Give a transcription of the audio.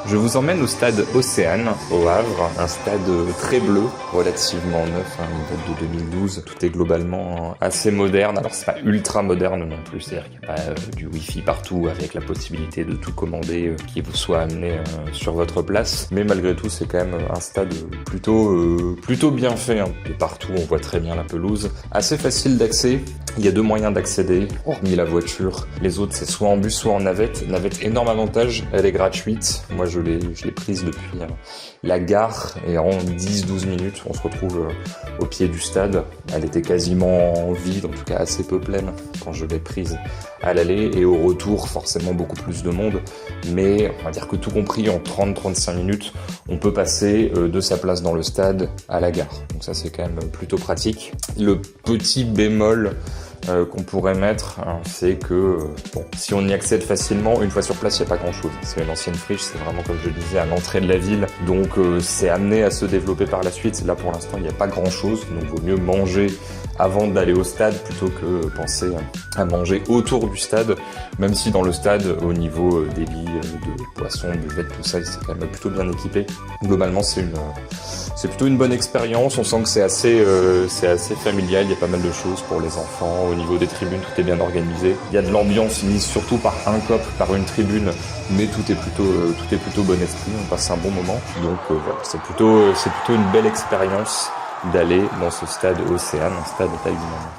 Je vous emmène au stade Océane, au Havre, un stade très bleu, relativement neuf, il date de 2012. Tout est globalement assez moderne, alors c'est pas ultra moderne non plus, c'est-à-dire qu'il n'y a pas du wifi partout avec la possibilité de tout commander qui vous soit amené sur votre place. Mais malgré tout, c'est quand même un stade plutôt bien fait. Et partout, on voit très bien la pelouse. Assez facile d'accès. Il y a deux moyens d'accéder, hormis la voiture. Les autres, c'est soit en bus, soit en navette. Navette, énorme avantage, elle est gratuite. Moi, je l'ai prise depuis la gare et en 10-12 minutes, on se retrouve au pied du stade. Elle était quasiment vide, en tout cas assez peu pleine quand je l'ai prise à l'aller, et au retour, forcément beaucoup plus de monde. Mais on va dire que tout compris, en 30-35 minutes, on peut passer de sa place dans le stade à la gare. Donc ça, c'est quand même plutôt pratique. Le petit bémol qu'on pourrait mettre, c'est que si on y accède facilement, une fois sur place, il n'y a pas grand-chose. C'est une ancienne friche, c'est vraiment, comme je le disais, à l'entrée de la ville. Donc c'est amené à se développer par la suite. Là, pour l'instant, il n'y a pas grand-chose. Donc il vaut mieux manger avant d'aller au stade plutôt que penser à manger autour du stade. Même si dans le stade, au niveau des lits, de poissons, buvettes, tout ça, c'est quand même plutôt bien équipé. Globalement, c'est plutôt une bonne expérience. On sent que c'est assez familial. Il y a pas mal de choses pour les enfants. Au niveau des tribunes, tout est bien organisé. Il y a de l'ambiance mise surtout par un cop, par une tribune, mais tout est plutôt bon esprit. On passe un bon moment. Donc voilà, c'est plutôt une belle expérience d'aller dans ce stade Océane, un stade à taille humaine.